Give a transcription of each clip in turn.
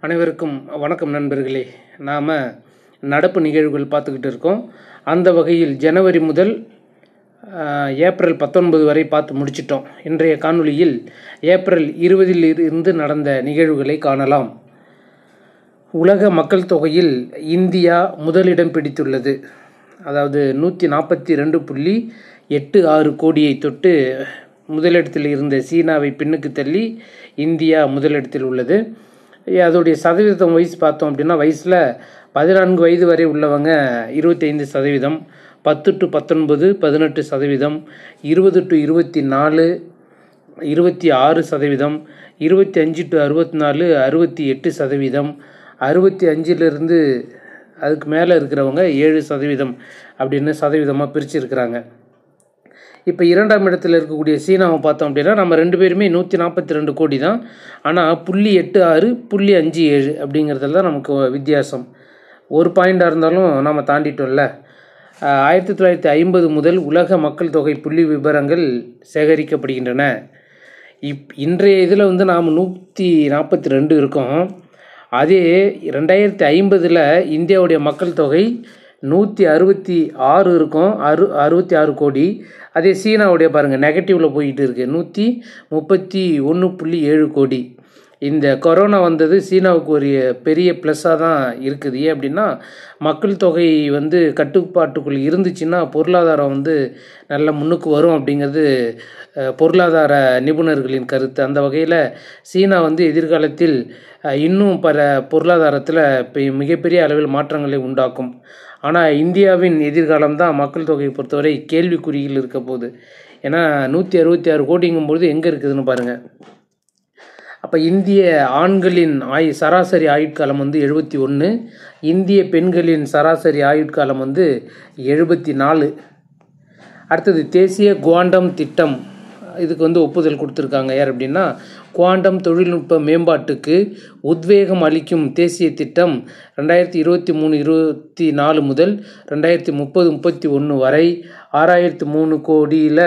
அனைவருக்கும் வணக்கம் நண்பர்களே. நாம் நடப்பு நிகழ்வுகள் பார்த்துக்கிட்டு இருக்கோம். அந்த வகையில் ஜனவரி முதல் ஏப்ரல் 19 வரை பார்த்து முடிச்சிட்டோம். இன்றைய காணொளியில் ஏப்ரல் 20 இருந்து நடந்த நிகழ்வுகளை காணலாம். உலக மக்கள் தொகையில் இந்தியா முதலிடம் பிடித்துள்ளது. அதாவது 142.86 கோடியை தொட்டு முதலிடத்தில் இருந்த சீனாவை பின்னுக்கு தள்ளி இந்தியா முதலிடத்தில் உள்ளது. அதோடைய சதவீதம் வயசு பார்த்தோம் அப்படின்னா, வயசில் 14 வயது வரை உள்ளவங்க 25%, 10 to 19 18%, 20 to 24 26%, 25 to 64 68%, 65லிருந்து அதுக்கு மேலே இருக்கிறவங்க 7% அப்படின்னு சதவீதமாக பிரிச்சுருக்கிறாங்க. இப்போ இரண்டாம் இடத்தில் இருக்கக்கூடிய சீனாவை பார்த்தோம் அப்படின்னா, நம்ம ரெண்டு பேருமே 142 கோடி தான். ஆனால் 0.86 0.57 அப்படிங்கிறதுல தான் நமக்கு வித்தியாசம். ஒரு பாயிண்டாக இருந்தாலும் நம்ம தாண்டிட்டோம்ல. 1950 முதல் உலக மக்கள் தொகை புள்ளி விவரங்கள் சேகரிக்கப்படுகின்றன. இன்றைய இதில் வந்து நாம் 142 இருக்கோம். அதே 2050 இந்தியாவுடைய மக்கள் தொகை 166 இருக்கும், 66 கோடி. அதே சீனாவுடைய பாருங்கள், நெகட்டிவில் போயிட்டு இருக்குது, 131.7 கோடி. இந்த கொரோனா வந்தது சீனாவுக்கு ஒரு பெரிய ப்ளஸ்ஸாக தான் இருக்குது. ஏன் அப்படின்னா, மக்கள் தொகை வந்து கட்டுப்பாட்டுக்குள் இருந்துச்சுன்னா பொருளாதாரம் வந்து நல்ல முன்னுக்கு வரும் அப்படிங்கிறது பொருளாதார நிபுணர்களின் கருத்து. அந்த வகையில் சீனா வந்து எதிர்காலத்தில் இன்னும் பல பொருளாதாரத்தில் மிகப்பெரிய அளவில் மாற்றங்களை உண்டாக்கும். ஆனால் இந்தியாவின் எதிர்காலம் தான் மக்கள் தொகையை பொறுத்தவரை கேள்விக்குறியில் இருக்க போகுது. ஏன்னா 166 கோடிங்கும்போது எங்கே இருக்குதுன்னு பாருங்கள். அப்போ இந்திய ஆண்களின் சராசரி ஆயுட்காலம் வந்து 71, இந்திய பெண்களின் சராசரி ஆயுட்காலம் வந்து 74. அடுத்தது தேசிய குவாண்டம் திட்டம், இதுக்கு வந்து ஒப்புதல் கொடுத்துருக்காங்க. யார் அப்படின்னா, குவாண்டம் தொழில்நுட்ப மேம்பாட்டுக்கு உத்வேகம் அளிக்கும் தேசிய திட்டம் 2023-24 முதல் 2030-31 வரை 6003 கோடியில்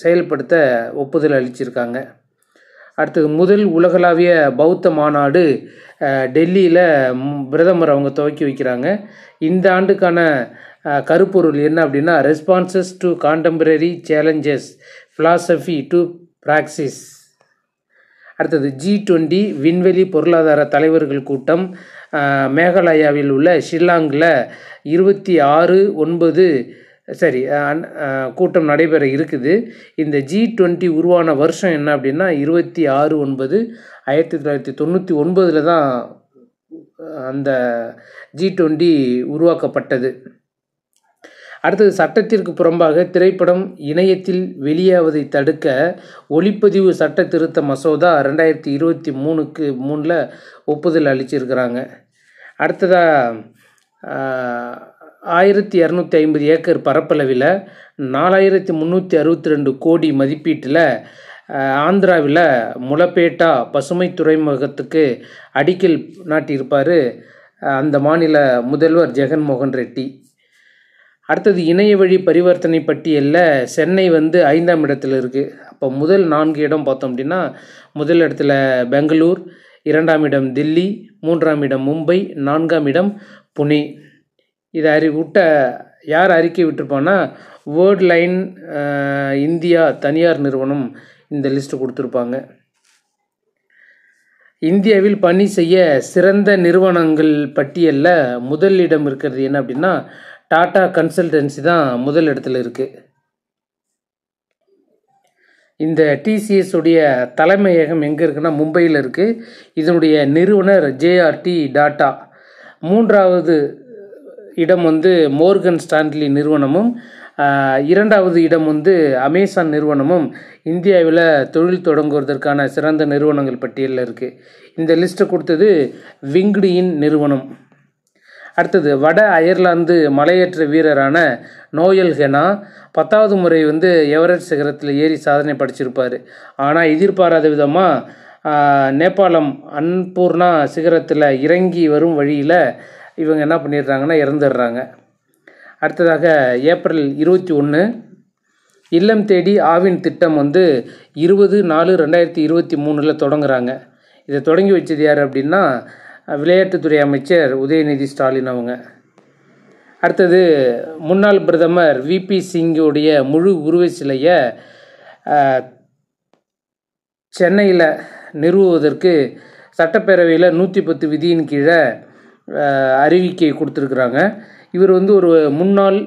செயல்படுத்த ஒப்புதல் அளிச்சிருக்காங்க. அடுத்தது முதல் உலகளாவிய பௌத்த மாநாடு டெல்லியில் பிரதமர் அவங்க துவக்கி வைக்கிறாங்க. இந்த ஆண்டுக்கான கருப்பொருள் என்ன அப்படின்னா, responses to contemporary challenges, philosophy to praxis. அடுத்தது G20 விண்வெளி பொருளாதார தலைவர்கள் கூட்டம் மேகாலயாவில் உள்ள ஷில்லாங்கில் 26/9 கூட்டம் நடைபெற இருக்குது. இந்த G20 உருவான வருஷம் என்ன அப்படின்னா 26/9 1999 தான் அந்த G20 உருவாக்கப்பட்டது. அடுத்தது சட்டத்திற்கு புறம்பாக திரைப்படம் இணையத்தில் வெளியாவதை தடுக்க ஒளிப்பதிவு சட்ட திருத்த மசோதா 2023 ஒப்புதல் அளிச்சிருக்கிறாங்க. அடுத்ததாக 1250 ஏக்கர் பரப்பளவில் 4362 கோடி மதிப்பீட்டில் ஆந்திராவில் முலப்பேட்டா பசுமை துறைமுகத்துக்கு அடிக்கல் நாட்டியிருப்பார் அந்த மாநில முதல்வர் ஜெகன்மோகன் ரெட்டி. அடுத்தது இணைய வழி பரிவர்த்தனை பட்டியலில் சென்னை வந்து 5ஆம் இடத்துல இருக்குது. அப்போ முதல் 4 இடம் பார்த்தோம் அப்படின்னா, முதல் இடத்துல பெங்களூர், 2ஆம் இடம் தில்லி, 3ஆம் இடம் மும்பை, 4ஆம் இடம் புனே. இதை யார் அறிக்கை விட்டுருப்பான்னா, வேர்ல்ட் லைன் இந்தியா தனியார் நிறுவனம் இந்த லிஸ்ட்டு கொடுத்துருப்பாங்க. இந்தியாவில் பணி செய்ய சிறந்த நிறுவனங்கள் பட்டியலில் முதல் இடம் இருக்கிறது என்ன அப்படின்னா, டாடா கன்சல்டன்சி தான் முதல் இடத்துல இருக்குது. இந்த TCS உடைய தலைமையகம் எங்கே இருக்குன்னா மும்பையில் இருக்குது. இதனுடைய நிறுவனர் JRT டாட்டா. 3வது இடம் வந்து மோர்கன் ஸ்டான்லி நிறுவனமும், 2வது இடம் வந்து அமேசான் நிறுவனமும் இந்தியாவில் தொழில் தொடங்குவதற்கான சிறந்த நிறுவனங்கள் பட்டியலில் இருக்குது. இந்த லிஸ்ட்டை கொடுத்தது விங்க்டின் நிறுவனம். அடுத்தது வட அயர்லாந்து மலையேற்ற வீரரான நோயல் ஹெனா 10வது முறை வந்து எவரெஸ்ட் சிகரத்தில் ஏறி சாதனை படைச்சிருப்பார். ஆனால் எதிர்பாராத விதமாக நேபாளம் அன்பூர்ணா சிகரத்தில் இறங்கி வரும் வழியில் இவங்க என்ன பண்ணிடுறாங்கன்னா இறந்துடுறாங்க. அடுத்ததாக ஏப்ரல் 21 இல்லம் தேடி ஆவின் திட்டம் வந்து 20/4/2023 தொடங்குறாங்க. இதை தொடங்கி வச்சது யார் அப்படின்னா விளையாட்டுத்துறை அமைச்சர் உதயநிதி ஸ்டாலின் அவங்க. அடுத்தது முன்னாள் பிரதமர் விபி சிங்குடைய முழு உருவ சிலையை சென்னையில் நிறுவுவதற்கு சட்டப்பேரவையில் 110 விதியின் கீழே அறிவிக்கை கொடுத்துருக்குறாங்க. இவர் வந்து ஒரு முன்னாள்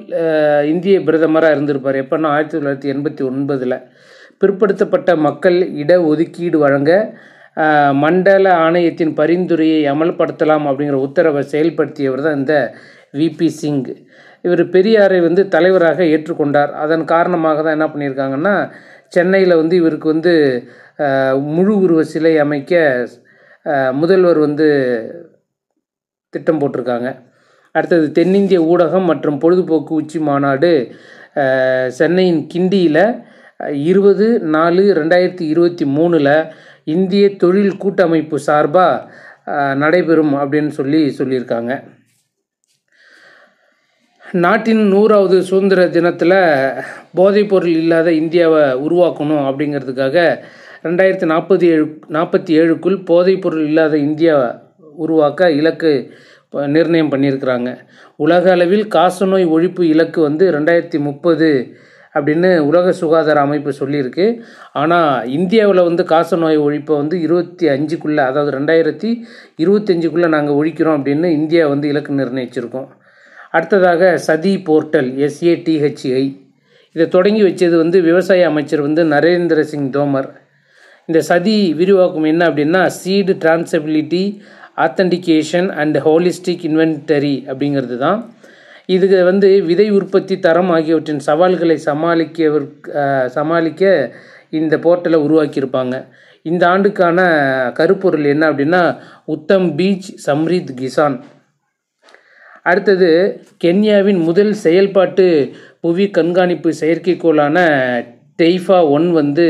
இந்திய பிரதமராக இருந்திருப்பார். எப்போன்னா 1989. பிற்படுத்தப்பட்ட மக்கள் இட ஒதுக்கீடு வழங்க மண்டல ஆணையத்தின் பரிந்துரையை அமல்படுத்தலாம் அப்படிங்கிற உத்தரவை செயல்படுத்தியவர் தான் இந்த விபி சிங். இவர் பெரியாரை வந்து தலைவராக ஏற்றுக்கொண்டார். அதன் காரணமாக தான் என்ன பண்ணியிருக்காங்கன்னா, சென்னையில் வந்து இவருக்கு வந்து முழு உருவ சிலை அமைக்க முதல்வர் வந்து திட்டம் போட்டிருக்காங்க. அடுத்தது தென்னிந்திய ஊடகம் மற்றும் பொழுதுபோக்கு உச்சி மாநாடு சென்னையின் கிண்டியில் 20/4/2023 இந்திய தொழில் கூட்டமைப்பு சார்பாக நடைபெறும் அப்படின்னு சொல்லியிருக்காங்க. நாட்டின் 100வது சுதந்திர தினத்தில் போதைப்பொருள் இல்லாத இந்தியாவை உருவாக்கணும் அப்படிங்கிறதுக்காக 2047க்குள் போதைப்பொருள் இல்லாத இந்தியா உருவாக்க இலக்கு நிர்ணயம் பண்ணியிருக்கிறாங்க. உலக அளவில் காசநோய் ஒழிப்பு இலக்கு வந்து 2030 அப்படின்னு உலக சுகாதார அமைப்பு சொல்லியிருக்கு. ஆனால் இந்தியாவில் வந்து காசநோய் ஒழிப்பை வந்து 25க்குள்ளே, அதாவது 2025க்குள்ளே நாங்கள் ஒழிக்கிறோம் அப்படின்னு இந்தியா வந்து இலக்கு நிர்ணயிச்சிருக்கோம். அடுத்ததாக சதி போர்ட்டல் SATHI இதை தொடங்கி வச்சது வந்து விவசாய அமைச்சர் வந்து நரேந்திர சிங் தோமர். இந்த சதி விரிவாக்கம் என்ன அப்படின்னா seed traceability authentication and holistic inventory அப்படிங்கிறது தான். இதுக்கு வந்து விதை உற்பத்தி தரம் ஆகியவற்றின் சவால்களை சமாளிக்க இந்த போர்ட்டலை உருவாக்கியிருப்பாங்க. இந்த ஆண்டுக்கான கருப்பொருள் என்ன அப்படின்னா உத்தம் பீஜ் சம்ரித் கிசான். அடுத்தது கென்யாவின் முதல் செயல்பாட்டு புவி கண்காணிப்பு செயற்கைக்கோளான டெய்ஃபா-1 வந்து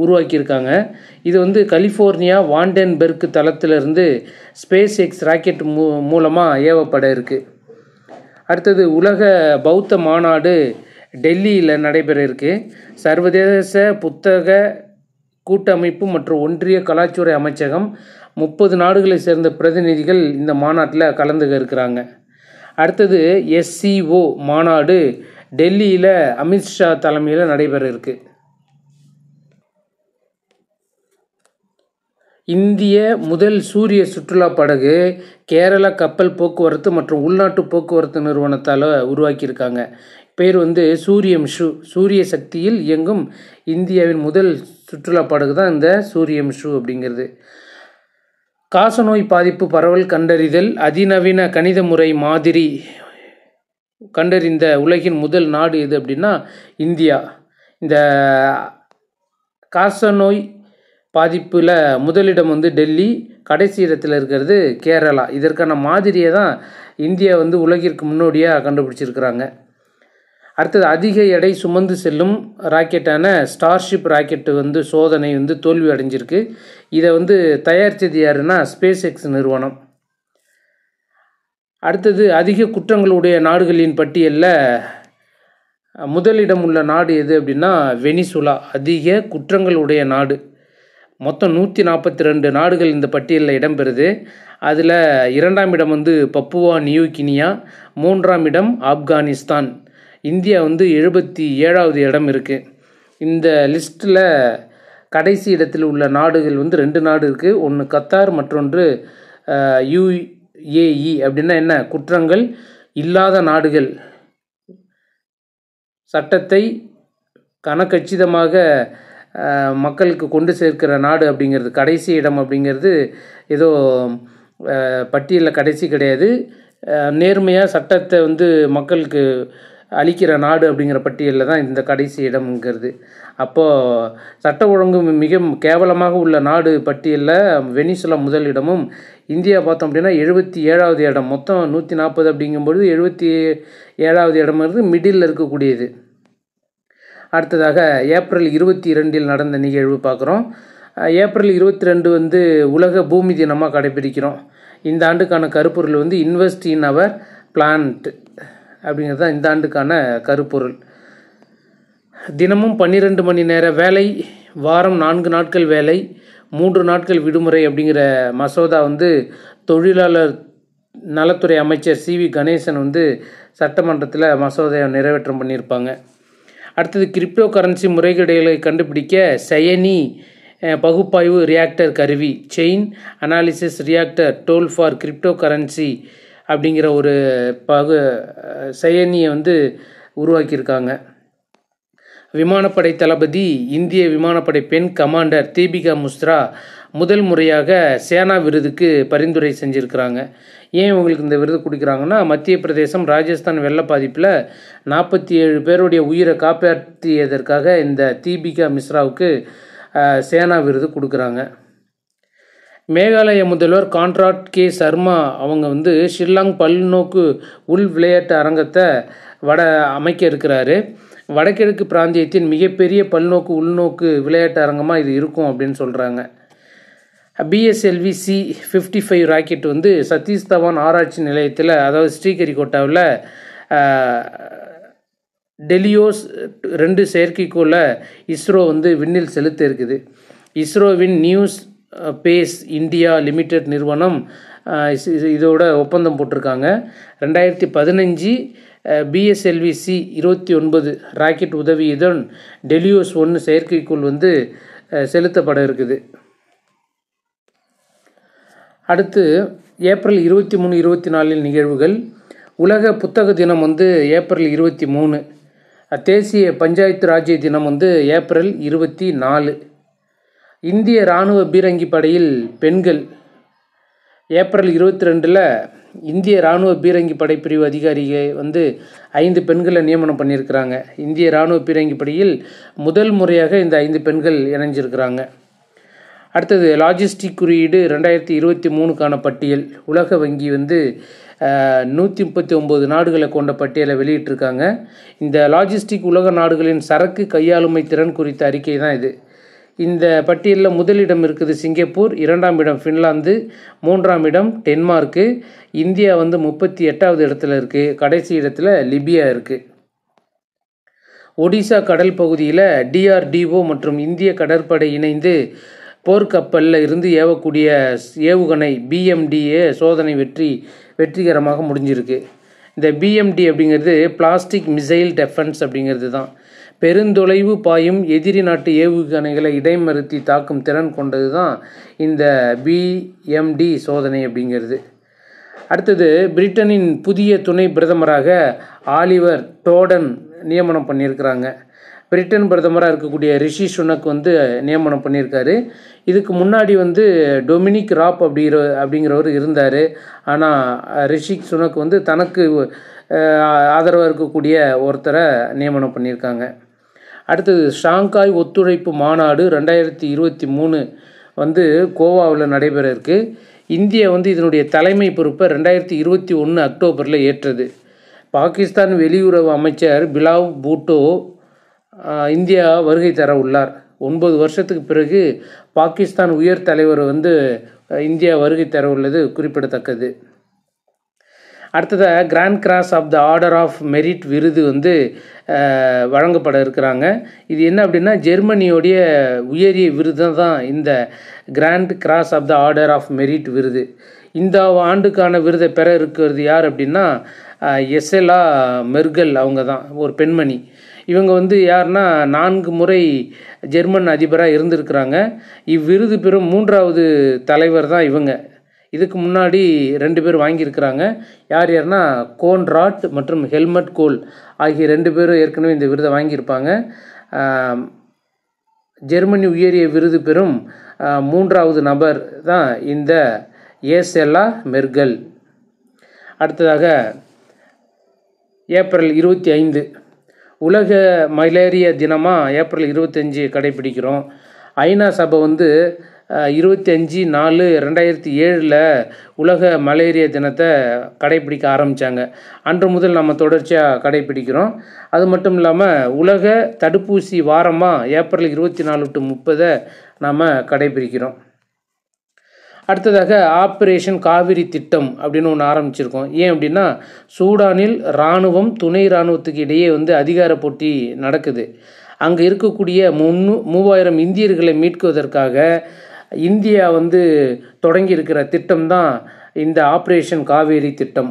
உருவாக்கியிருக்காங்க. இது வந்து கலிஃபோர்னியா வாண்டன்பெர்க் தளத்திலிருந்து ஸ்பேஸ் எக்ஸ் ராக்கெட் மூலமாக ஏவப்பட இருக்குது. அடுத்தது உலக பௌத்த மாநாடு டெல்லியில் நடைபெற இருக்குது. சர்வதேச புத்தக கூட்டமைப்பு மற்றும் ஒன்றிய கலாச்சார அமைச்சகம் 30 நாடுகளை சேர்ந்த பிரதிநிதிகள் இந்த மாநாட்டில் கலந்துக்க இருக்கிறாங்க. அடுத்தது SCO மாநாடு டெல்லியில் அமித்ஷா தலைமையில் நடைபெற இருக்குது. இந்திய முதல் சூரிய சுற்றுலா படகு கேரளா கப்பல் போக்குவரத்து மற்றும் உள்நாட்டு போக்குவரத்து நிறுவனத்தால் உருவாக்கியிருக்காங்க. பேர் வந்து சூரியம்ஷு. சூரிய சக்தியில் இயங்கும் இந்தியாவின் முதல் சுற்றுலா படகு தான் இந்த சூரியம்ஷு அப்படிங்கிறது. காசநோய் பாதிப்பு பரவல் கண்டறிதல் அதிநவீன கணித முறை மாதிரி கண்டறிந்த உலகின் முதல் நாடு எது அப்படின்னா இந்தியா. இந்த காசநோய் பாதிப்பில் முதலிடம் வந்து டெல்லி, கடைசி இடத்தில் இருக்கிறது கேரளா. இதற்கான மாதிரியை தான் இந்தியா வந்து உலகிற்கு முன்னோடியாக கண்டுபிடிச்சிருக்கிறாங்க. அடுத்தது அதிக எடை சுமந்து செல்லும் ராக்கெட்டான ஸ்டார்ஷிப் ராக்கெட்டு வந்து சோதனை வந்து தோல்வி அடைஞ்சிருக்கு. இதை வந்து தயாரித்தது யாருன்னா ஸ்பேஸ் எக்ஸ் நிறுவனம். அடுத்தது அதிக குற்றங்களுடைய நாடுகளின் பட்டியலில் முதலிடம் உள்ள நாடு எது அப்படின்னா வெனிசுலா. அதிக குற்றங்களுடைய நாடு. மொத்தம் 142 நாடுகள் இந்த பட்டியலில் இடம்பெறுது. அதில் 2ஆம் இடம் வந்து பப்புவா நியூ கினியா, 3ஆம் இடம் ஆப்கானிஸ்தான். இந்தியா வந்து 77வது இடம் இருக்குது. இந்த லிஸ்ட்டில் கடைசி இடத்தில் உள்ள நாடுகள் வந்து 2 நாடு இருக்குது. ஒன்று கத்தார், மற்றொன்று UAE. அப்படின்னா என்ன? குற்றங்கள் இல்லாத நாடுகள், சட்டத்தை கனக்கச்சிதமாக மக்களுக்கு கொண்டு சேர்க்கிற நாடு அப்படிங்கிறது கடைசி இடம். அப்படிங்கிறது ஏதோ பட்டியலில் கடைசி கிடையாது. நேர்மையாக சட்டத்தை வந்து மக்களுக்கு அளிக்கிற நாடு அப்படிங்கிற பட்டியலில் தான் இந்த கடைசி இடம்ங்கிறது. அப்போது சட்ட ஒழுங்கு மிக கேவலமாக உள்ள நாடு பட்டியலில் வெனிசுலா முதல் இடமும், இந்தியா பார்த்தோம் அப்படின்னா 77வது இடம். மொத்தம் 140 அப்படிங்கும்பொழுது 77வது இடம்ங்கிறது மிடில் இருக்கக்கூடியது. அடுத்ததாக ஏப்ரல் 22 நடந்த நிகழ்வு பார்க்குறோம். ஏப்ரல் 22 வந்து உலக பூமி தினமாக கடைபிடிக்கிறோம். இந்த ஆண்டுக்கான கருப்பொருள் வந்து இன்வெஸ்ட் இன் அவர் பிளான்ட் அப்படிங்கிறது தான் இந்த ஆண்டுக்கான கருப்பொருள். தினமும் 12 மணி நேர வேலை, வாரம் 4 நாட்கள் வேலை, 3 நாட்கள் விடுமுறை அப்படிங்கிற மசோதா வந்து தொழிலாளர் நலத்துறை அமைச்சர் சிவி கணேசன் வந்து சட்டமன்றத்தில் மசோதாவை நிறைவேற்றம் பண்ணியிருப்பாங்க. அடுத்தது கிரிப்டோ கரன்சி முறைகேடுகளை கண்டுபிடிக்க செயனி பகுப்பாய்வு ரியாக்டர் கருவி chain analysis reactor tool for cryptocurrency அப்படிங்கிற ஒரு செயனியை வந்து உருவாக்கியிருக்காங்க. விமானப்படை தளபதி இந்திய விமானப்படை பெண் கமாண்டர் தீபிகா மிஸ்ரா முதல் முறையாக சேனா விருதுக்கு பரிந்துரை செஞ்சுருக்கிறாங்க. ஏன் இவங்களுக்கு இந்த விருது கொடுக்குறாங்கன்னா, மத்திய பிரதேசம் ராஜஸ்தான் வெள்ள பாதிப்பில் 47 பேருடைய உயிரை காப்பாற்றியதற்காக இந்த தீபிகா மிஸ்ராவுக்கு சேனா விருது கொடுக்குறாங்க. மேகாலய முதல்வர் கான்ட்ராட் கே சர்மா அவங்க வந்து ஷில்லாங் பல்நோக்கு உள் விளையாட்டு அரங்கத்தை அமைக்க இருக்கிறாரு. வடகிழக்கு பிராந்தியத்தின் மிகப்பெரிய பல்நோக்கு உள்நோக்கு விளையாட்டு அரங்கமாக இது இருக்கும் அப்படின்னு சொல்கிறாங்க. பிஎஸ்எல்வி C-55 ராக்கெட் வந்து சதீஷ் தவான் ஆராய்ச்சி நிலையத்தில், அதாவது ஸ்ரீஹரிகோட்டாவில் டெலியோஸ் 2 செயற்கைக்கோளை இஸ்ரோ வந்து விண்ணில் செலுத்த இருக்குது. இஸ்ரோவின் நியூஸ் பேஸ் இந்தியா லிமிடெட் நிறுவனம் இதோட ஒப்பந்தம் போட்டிருக்காங்க. 2015 பிஎஸ்எல்வி C-29 ராக்கெட் உதவியுடன் டெலியோஸ் 1 செயற்கைக்கோள் வந்து செலுத்தப்பட இருக்குது. அடுத்து ஏப்ரல் 23, 24 நிகழ்வுகள். உலக புத்தக தினம் வந்து ஏப்ரல் 23. தேசிய பஞ்சாயத்து ராஜ்ய தினம் வந்து ஏப்ரல் 24. இந்திய இராணுவ பீரங்கி படையில் பெண்கள் ஏப்ரல் 22 இந்திய இராணுவ பீரங்கி படைப்பிரிவு அதிகாரிகள் வந்து 5 பெண்களை நியமனம் பண்ணியிருக்கிறாங்க. இந்திய இராணுவ பீரங்கி படையில் முதல் முறையாக இந்த 5 பெண்கள் இணைஞ்சிருக்கிறாங்க. அடுத்தது லாஜிஸ்டிக் குறியீடு 2023க்கான பட்டியல். உலக வங்கி வந்து 139 நாடுகளை கொண்ட பட்டியலை வெளியிட்டிருக்காங்க. இந்த லாஜிஸ்டிக் உலக நாடுகளின் சரக்கு கையாளுமை திறன் குறித்த அறிக்கை தான் இது. இந்த பட்டியலில் முதலிடம் இருக்குது சிங்கப்பூர், 2ஆம் இடம் ஃபின்லாந்து, 3ஆம் இடம் டென்மார்க்கு, இந்தியா வந்து 38வது இடத்துல இருக்குது, கடைசி இடத்துல லிபியா இருக்குது. ஒடிசா கடல் பகுதியில் DRDO மற்றும் இந்திய கடற்படை இணைந்து போர்க்கப்பலில் இருந்து ஏவக்கூடிய ஏவுகணை BMD சோதனை வெற்றிகரமாக முடிஞ்சிருக்கு. இந்த BMD அப்படிங்கிறது பிளாஸ்டிக் மிசைல் டெஃபென்ஸ் அப்படிங்கிறது தான். பெருந்தொலைவு பாயும் எதிரி நாட்டு ஏவுகணைகளை இடைமறுத்தி தாக்கும் திறன் கொண்டது தான் இந்த BMD சோதனை அப்படிங்கிறது. அடுத்தது பிரிட்டனின் புதிய துணை பிரதமராக ஆலிவர் டோடன் நியமனம் பண்ணியிருக்கிறாங்க. பிரிட்டன் பிரதமராக இருக்கக்கூடிய ரிஷி சுனக் வந்து நியமனம் பண்ணியிருக்காரு. இதுக்கு முன்னாடி வந்து டொமினிக் ராப் அப்படிங்கிறவர் இருந்தார். ஆனால் ரிஷி சுனக் வந்து தனக்கு ஆதரவாக இருக்கக்கூடிய ஒருத்தரை நியமனம் பண்ணியிருக்காங்க. அடுத்தது ஷாங்காய் ஒத்துழைப்பு மாநாடு 2023 வந்து கோவாவில் நடைபெற இருக்கு. இந்தியா வந்து இதனுடைய தலைமை பொறுப்பை 2021 அக்டோபரில் ஏற்றது. பாகிஸ்தான் வெளியுறவு அமைச்சர் பிலாவ் பூட்டோ இந்தியா வருகை தர உள்ளார். 9 வருஷத்துக்கு பிறகு பாகிஸ்தான் உயர் தலைவர் வந்து இந்தியா வருகை தர உள்ளது குறிப்பிடத்தக்கது. அடுத்ததாக grand cross of the order of merit விருது வந்து வழங்கப்பட இருக்கிறாங்க. இது என்ன அப்படின்னா, ஜெர்மனியோடைய உயரிய விருது தான் இந்த grand cross of the order of merit விருது. இந்த ஆண்டுக்கான விருதை பெற இருக்கிறது யார் அப்படின்னா எசெலா மெர்கல், அவங்க தான் ஒரு பெண்மணி. இவங்க வந்து யாருன்னா 4 முறை ஜெர்மன் அதிபராக இருந்திருக்கிறாங்க. இவ்விருது பெறும் 3வது தலைவர் தான் இவங்க. இதுக்கு முன்னாடி 2 பேர் வாங்கியிருக்கிறாங்க. யாருன்னா கோன்ராட் மற்றும் ஹெல்மட் கோல் ஆகிய 2 பேரும் ஏற்கனவே இந்த விருதை வாங்கியிருப்பாங்க. ஜெர்மனி உயரிய விருது பெறும் 3வது நபர் தான் இந்த ஏசெலா மெர்கல். அடுத்ததாக ஏப்ரல் 25 உலக மலேரியா தினமாக ஏப்ரல் 25 கடைபிடிக்கிறோம். ஐநா சபை வந்து 25/4/2007 உலக மலேரியா தினத்தை கடைபிடிக்க ஆரம்பித்தாங்க. அன்று முதல் நம்ம தொடர்ச்சியாக கடைபிடிக்கிறோம். அது மட்டும் இல்லாமல் உலக தடுப்பூசி வாரமாக ஏப்ரல் 24 to 30 நாம் கடைபிடிக்கிறோம். அடுத்ததாக ஆப்ரேஷன் காவிரி திட்டம் அப்படின்னு ஒன்று ஆரம்பிச்சிருக்கோம். ஏன் அப்படின்னா, சூடானில் இராணுவம் துணை இராணுவத்துக்கு இடையே வந்து அதிகார போட்டி நடக்குது. அங்கே இருக்கக்கூடிய 3000 இந்தியர்களை மீட்குவதற்காக இந்தியா வந்து தொடங்கி இருக்கிற திட்டம் தான் இந்த ஆப்ரேஷன் காவேரி திட்டம்.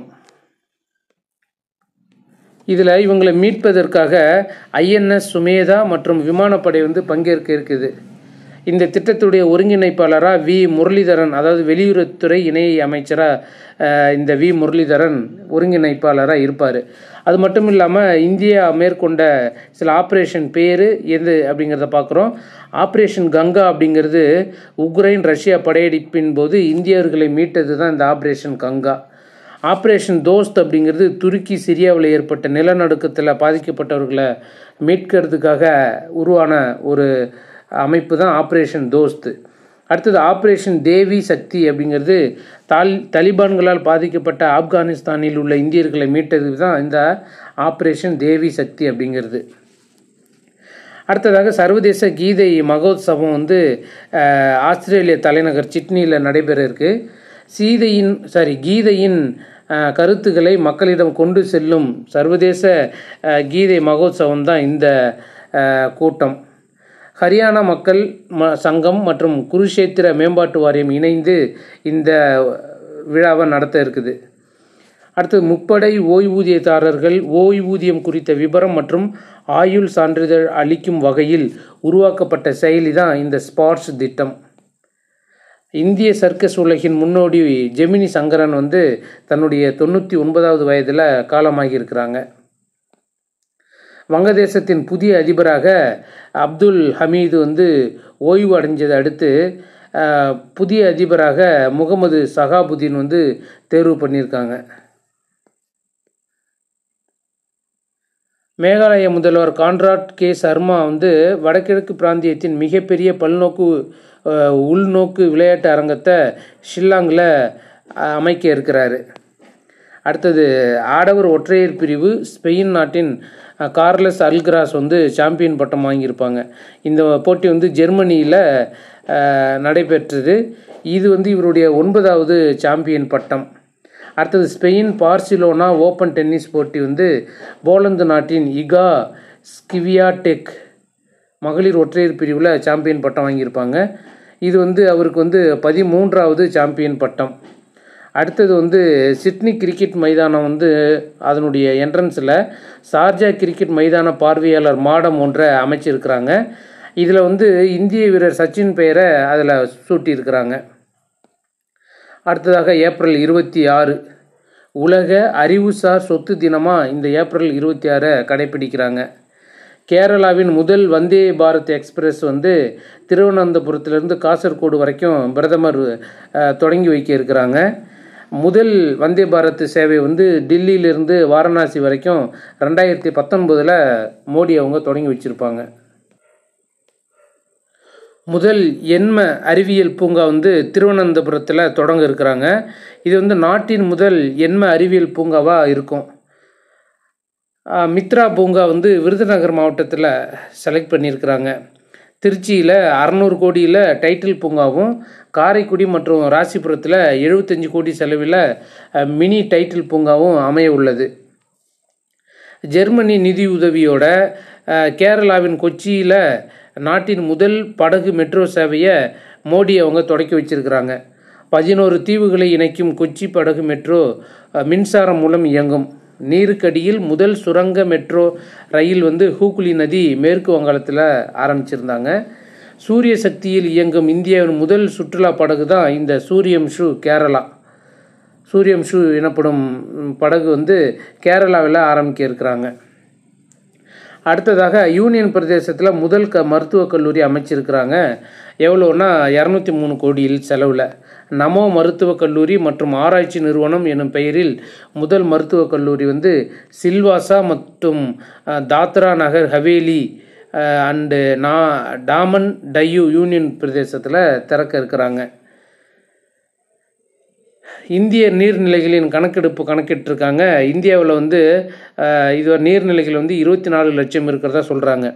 இதில் இவங்களை மீட்பதற்காக INS சுமேதா மற்றும் விமானப்படை வந்து பங்கேற்க இருக்குது. இந்த திட்டத்துடைய ஒருங்கிணைப்பாளராக வி முரளிதரன், அதாவது வெளியுறவுத்துறை இணை அமைச்சராக இந்த வி முரளிதரன் ஒருங்கிணைப்பாளராக இருப்பார். அது மட்டும் இல்லாமல் இந்தியா மேற்கொண்ட சில ஆப்ரேஷன் பேர் எது அப்படிங்கிறத பார்க்குறோம். ஆப்ரேஷன் கங்கா அப்படிங்கிறது உக்ரைன் ரஷ்யா படையெடுப்பின் போது இந்தியர்களை மீட்டது தான் இந்த ஆப்ரேஷன் கங்கா. ஆப்ரேஷன் தோஸ்த் அப்படிங்கிறது துருக்கி சிரியாவில் ஏற்பட்ட நிலநடுக்கத்தில் பாதிக்கப்பட்டவர்களை மீட்கிறதுக்காக உருவான ஒரு அமைப்பு தான் ஆப்ரேஷன் தோஸ்த். அடுத்தது ஆப்ரேஷன் தேவி சக்தி அப்படிங்கிறது தலிபான்களால் பாதிக்கப்பட்ட ஆப்கானிஸ்தானில் உள்ள இந்தியர்களை மீட்டது தான் இந்த ஆப்ரேஷன் தேவி சக்தி அப்படிங்கிறது. அடுத்ததாக சர்வதேச கீதை மகோத்சவம் வந்து ஆஸ்திரேலிய தலைநகர் சிட்னியில் நடைபெற இருக்கு. கீதையின் கருத்துக்களை மக்களிடம் கொண்டு செல்லும் சர்வதேச கீதை மகோத்சவம் தான் இந்த கூட்டம். ஹரியானா மக்கள் சங்கம் மற்றும் குருஷேத்திர மேம்பாட்டு வாரியம் இணைந்து இந்த விழாவை நடத்த இருக்குது. அடுத்தது முப்படை ஓய்வூதியதாரர்கள் ஓய்வூதியம் குறித்த விபரம் மற்றும் ஆயுள் சான்றிதழ் அளிக்கும் வகையில் உருவாக்கப்பட்ட செயலி தான் இந்த ஸ்பாட்ஸ் திட்டம். இந்திய சர்க்கஸ் உலகின் முன்னோடி ஜெமினி சங்கரன் வந்து தன்னுடைய 99வது வயதில் காலமாகியிருக்கிறாங்க. வங்கதேசத்தின் புதிய அதிபராக அப்துல் ஹமீது வந்து ஓய்வு அடைஞ்சதை அடுத்து புதிய அதிபராக முகமது சஹாபுதீன் வந்து தேர்வு பண்ணியிருக்காங்க. மேகாலய முதல்வர் கான்ராட் கே சர்மா வந்து வடகிழக்கு பிராந்தியத்தின் மிகப்பெரிய பல்நோக்கு உள்நோக்கு விளையாட்டு அரங்கத்தை ஷில்லாங்கில் அமைக்க இருக்கிறாரு. அடுத்தது ஆடவர் ஒற்றையர் பிரிவு ஸ்பெயின் நாட்டின் கார்லஸ் அல்கிராஸ் வந்து சாம்பியன் பட்டம் வாங்கியிருப்பாங்க. இந்த போட்டி வந்து ஜெர்மனியில் நடைபெற்றது. இது வந்து இவருடைய 9வது சாம்பியன் பட்டம். அடுத்தது ஸ்பெயின் பார்சிலோனா ஓப்பன் டென்னிஸ் போட்டி வந்து போலந்து நாட்டின் இகா ஸ்கிவியாடெக் மகளிர் ஒற்றையர் பிரிவில் சாம்பியன் பட்டம் வாங்கியிருப்பாங்க. இது வந்து அவருக்கு வந்து 13வது சாம்பியன் பட்டம். அடுத்தது வந்து சிட்னி கிரிக்கெட் மைதானம் வந்து அதனுடைய என்ட்ரன்ஸில் ஷார்ஜா கிரிக்கெட் மைதான பார்வையாளர் மாடம் ஒன்றை அமைச்சிருக்கிறாங்க. இதில் வந்து இந்திய வீரர் சச்சின் பெயரை அதில் சூட்டியிருக்கிறாங்க. அடுத்ததாக ஏப்ரல் 26 உலக அறிவுசார் சொத்து தினமாக இந்த ஏப்ரல் 26 கடைப்பிடிக்கிறாங்க. கேரளாவின் முதல் வந்தே பாரத் எக்ஸ்பிரஸ் வந்து திருவனந்தபுரத்திலிருந்து காசர்கோடு வரைக்கும் பிரதமர் தொடங்கி வைக்க இருக்கிறாங்க. முதல் வந்தே பாரத் சேவை வந்து டில்லியிலிருந்து வாரணாசி வரைக்கும் 2019 மோடி அவங்க தொடங்கி வச்சுருப்பாங்க. முதல் எண்ம அறிவியல் பூங்கா வந்து திருவனந்தபுரத்தில் தொடங்க இருக்கிறாங்க. இது வந்து நாட்டின் முதல் எண்ம அறிவியல் பூங்காவாக இருக்கும். மித்ரா பூங்கா வந்து விருதுநகர் மாவட்டத்தில் செலக்ட் பண்ணியிருக்கிறாங்க. திருச்சியில் 600 கோடியில் டைட்டில் பூங்காவும், காரைக்குடி மற்றும் ராசிபுரத்தில் 75 கோடி செலவில் மினி டைட்டில் பூங்காவும் அமைய உள்ளது. ஜெர்மனி நிதியுதவியோட கேரளாவின் கொச்சியில் நாட்டின் முதல் படகு மெட்ரோ சேவையை மோடி அவங்க தொடக்கி வச்சிருக்கிறாங்க. 11 தீவுகளை இணைக்கும் கொச்சி படகு மெட்ரோ மின்சாரம் மூலம் இயங்கும். நீருக்கடியில் முதல் சுரங்க மெட்ரோ ரயில் வந்து ஹூக்ளி நதி மேற்கு வங்காளத்தில் ஆரம்பிச்சிருந்தாங்க. சூரிய சக்தியில் இயங்கும் இந்தியாவின் முதல் சுற்றுலா படகு தான் இந்த சூரியம்ஷு கேரளா. சூரியம்ஷு எனப்படும் படகு வந்து கேரளாவில் ஆரம்பிக்க இருக்கிறாங்க. அடுத்ததாக யூனியன் பிரதேசத்தில் முதல் மருத்துவக் கல்லூரி அமைச்சிருக்கிறாங்க. எவ்வளோன்னா 203 கோடியில் செலவில். நமோ மருத்துவக் கல்லூரி மற்றும் ஆராய்ச்சி நிறுவனம் எனும் பெயரில் முதல் மருத்துவக் கல்லூரி வந்து சில்வாசா மற்றும் தாத்ரா நகர் ஹவேலி அண்டு டாமன் டையூ யூனியன் பிரதேசத்தில் திறக்க இருக்கிறாங்க. இந்திய நீர்நிலைகளின் கணக்கிட்டிருக்காங்க. இந்தியாவில் வந்து இது நீர்நிலைகள் வந்து 24 லட்சம் இருக்கிறதா சொல்கிறாங்க.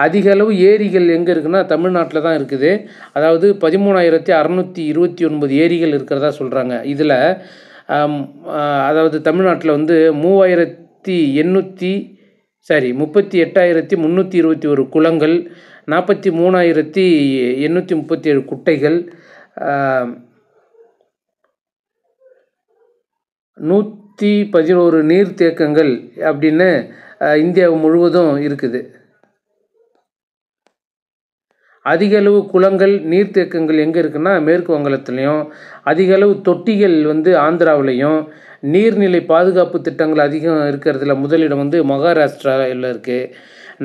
அதிக அளவு ஏரிகள் எங்கே இருக்குன்னா தமிழ்நாட்டில் தான் இருக்குது. அதாவது 13,629 ஏரிகள் இருக்கிறதா சொல்கிறாங்க. இதில் அதாவது தமிழ்நாட்டில் வந்து 38,321 குளங்கள், 43,837 குட்டைகள், 111 நீர்த்தேக்கங்கள் அப்படின்னு இந்தியா முழுவதும் இருக்குது. அதிக அளவு குளங்கள் நீர்த்தேக்கங்கள் எங்கே இருக்குன்னா மேற்கு வங்கத்துலேயும், அதிக அளவு தொட்டிகள் வந்து ஆந்திராவிலையும், நீர்நிலை பாதுகாப்பு திட்டங்கள் அதிகம் இருக்கிறதுல முதலிடம் வந்து மகாராஷ்டிராவில் இருக்குது.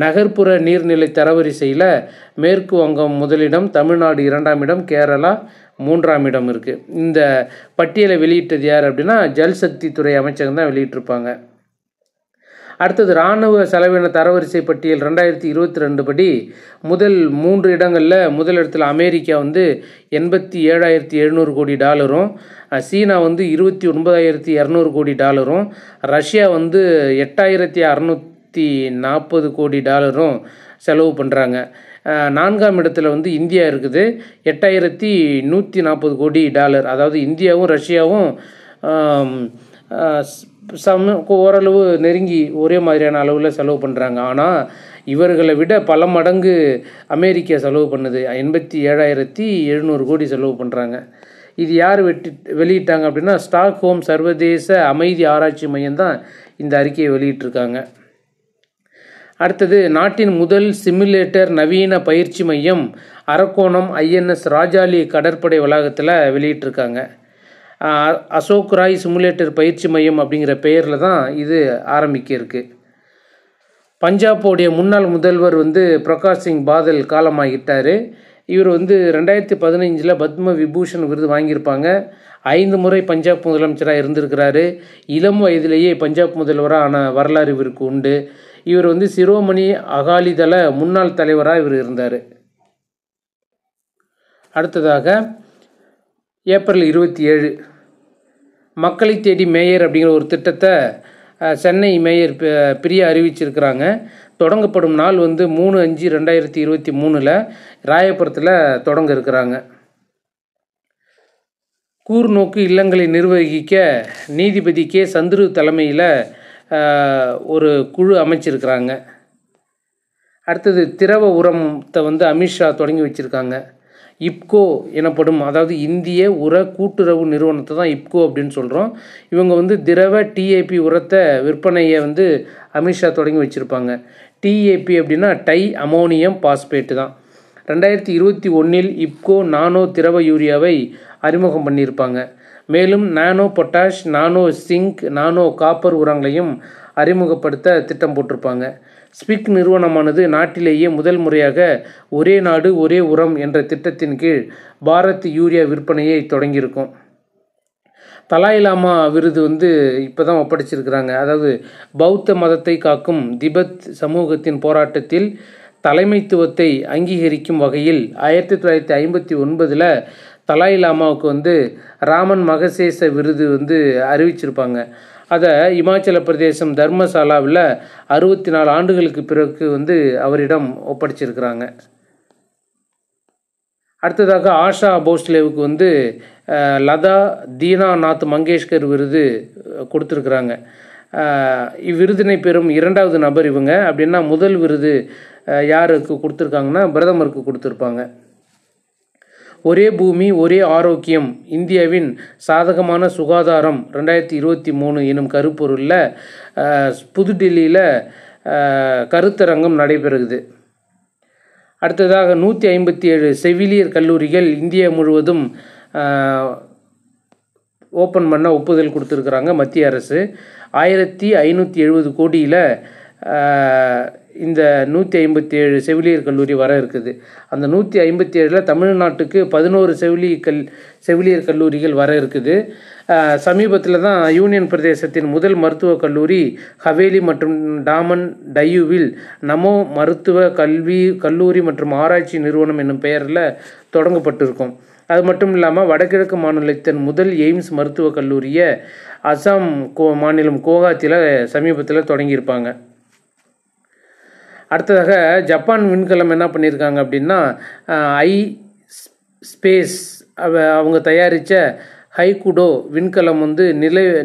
நகர்ப்புற நீர்நிலை தரவரிசையில் மேற்கு வங்கம் முதலிடம், தமிழ்நாடு 2ஆம் இடம், கேரளா 3ஆம் இடம் இருக்குது. இந்த பட்டியலை வெளியிட்டது யார் அப்படின்னா ஜல்சக்தி துறை அமைச்சகம் தான் வெளியிட்டிருப்பாங்க. அடுத்தது இராணுவ செலவின தரவரிசை பட்டியல் 2022 படி முதல் 3 இடங்களில் முதல் இடத்துல அமெரிக்கா வந்து $87,700 கோடி, சீனா வந்து $29,200 கோடி, ரஷ்யா வந்து $8,640 கோடி செலவு பண்ணுறாங்க. 4ஆம் இடத்துல வந்து இந்தியா இருக்குது, $8,140 கோடி. அதாவது இந்தியாவும் ரஷ்யாவும் ஓரளவு நெருங்கி ஒரே மாதிரியான அளவில் செலவு பண்ணுறாங்க. ஆனால் இவர்களை விட பல மடங்கு அமெரிக்கா செலவு பண்ணுது. 87,700 கோடி செலவு பண்ணுறாங்க. இது யார் வெளியிட்டாங்க அப்படின்னா ஸ்டாக்ஹோம் சர்வதேச அமைதி ஆராய்ச்சி மையம் தான் இந்த அறிக்கையை வெளியிட்டிருக்காங்க. அடுத்தது நாட்டின் முதல் சிமுலேட்டர் நவீன பயிற்சி மையம் அரக்கோணம் INS ராஜாளி கடற்படை வளாகத்தில் வெளியிட்டிருக்காங்க. அசோக் ராய் சிமுலேட்டர் பயிற்சி மையம் அப்படிங்கிற பெயரில் தான் இது ஆரம்பிக்க இருக்குது. பஞ்சாபோடைய முன்னாள் முதல்வர் வந்து பிரகாஷ் சிங் பாதல் காலமாகிட்டார். இவர் வந்து 2015 பத்ம விபூஷன் விருது வாங்கியிருப்பாங்க. 5 முறை பஞ்சாப் முதலமைச்சராக இருந்திருக்கிறாரு. இளம் வயதிலேயே பஞ்சாப் முதல்வராக ஆன வரலாறு இவருக்கு உண்டு. இவர் வந்து சிரோமணி அகாலிதள முன்னாள் தலைவராக இவர் இருந்தார். அடுத்ததாக ஏப்ரல் 27 மக்களை தேடி மேயர் அப்படிங்கிற ஒரு திட்டத்தை சென்னை மேயர் பிரியா அறிவிச்சிருக்கிறாங்க. தொடங்கப்படும் நாள் வந்து 3/5/2023 ராயபுரத்தில் தொடங்க இருக்கிறாங்க. கூர்நோக்கு இல்லங்களை நிர்வகிக்க நீதிபதி கே சந்துரு தலைமையில் ஒரு குழு அமைச்சிருக்கிறாங்க. அடுத்தது திரவ உரத்தை வந்து அமித்ஷா தொடங்கி வச்சுருக்காங்க. இப்கோ எனப்படும், அதாவது இந்திய உர கூட்டுறவு நிறுவனத்தை தான் இப்கோ அப்படின்னு சொல்கிறோம். இவங்க வந்து திரவ TAP உரத்தை விற்பனையை வந்து அமித்ஷா தொடங்கி வச்சுருப்பாங்க. TAP அப்படின்னா டை அமோனியம் பாஸ்பேட்டு தான். 2021 இப்கோ நானோ திரவ யூரியாவை அறிமுகம் பண்ணியிருப்பாங்க. மேலும் நானோ பொட்டாஷ், நானோ சிங்க், நானோ காப்பர் உரங்களையும் அறிமுகப்படுத்த திட்டம் போட்டிருப்பாங்க. ஸ்பிக் நிறுவனமானது நாட்டிலேயே முதல் முறையாக ஒரே நாடு ஒரே உரம் என்ற திட்டத்தின் கீழ் பாரத் யூரியா விற்பனையை தொடங்கியிருக்கும். தலாய் லாமா விருது வந்து இப்போ தான் ஒப்படைச்சிருக்கிறாங்க. அதாவது பௌத்த மதத்தை காக்கும் திபெத் சமூகத்தின் போராட்டத்தில் தலைமைத்துவத்தை அங்கீகரிக்கும் வகையில் 1959 தலாய் லாமாவுக்கு வந்து ராமன் மகசேச விருது வந்து அறிவிச்சிருப்பாங்க. அதை இமாச்சல பிரதேசம் தர்மசாலாவில் 64 ஆண்டுகளுக்கு பிறகு வந்து அவரிடம் ஒப்படைச்சிருக்கிறாங்க. அடுத்ததாக ஆஷா போஸ்லேவுக்கு வந்து லதா தீனாநாத் மங்கேஷ்கர் விருது கொடுத்துருக்குறாங்க. இவ்விருதினை பெறும் 2வது நபர் இவங்க. அப்படின்னா முதல் விருது யாருக்கு கொடுத்துருக்காங்கன்னா பிரதமருக்கு கொடுத்துருப்பாங்க. ஒரே பூமி ஒரே ஆரோக்கியம் இந்தியாவின் சாதகமான சுகாதாரம் 2023 எனும் கருப்பொருளில் புதுடில்லியில் கருத்தரங்கம் நடைபெறுகிறது. அடுத்ததாக 157 செவிலியர் கல்லூரிகள் இந்தியா முழுவதும் ஓப்பன் பண்ண ஒப்புதல் கொடுத்துருக்குறாங்க மத்திய அரசு. 1570 கோடியில் இந்த 157 செவிலியர் கல்லூரி வர இருக்குது. அந்த 157 தமிழ்நாட்டுக்கு 11 செவிலியர் கல்லூரிகள் வர இருக்குது. சமீபத்தில் தான் யூனியன் பிரதேசத்தின் முதல் மருத்துவக் கல்லூரி ஹவேலி மற்றும் டாமன் டையூவில் நமோ மருத்துவ கல்லூரி மற்றும் ஆராய்ச்சி நிறுவனம் என்னும் பெயரில் தொடங்கப்பட்டிருக்கும். அது மட்டும் இல்லாமல் வடகிழக்கு மாநிலத்தின் முதல் எய்ம்ஸ் மருத்துவக் கல்லூரியை அசாம் மாநிலம் குவஹாத்தியில் சமீபத்தில் தொடங்கியிருப்பாங்க. அடுத்ததாக ஜப்பான் விண்கலம் என்ன பண்ணியிருக்காங்க அப்படின்னா ஸ்பேஸ் அவங்க தயாரித்த ஹைகுடோ விண்கலம் வந்து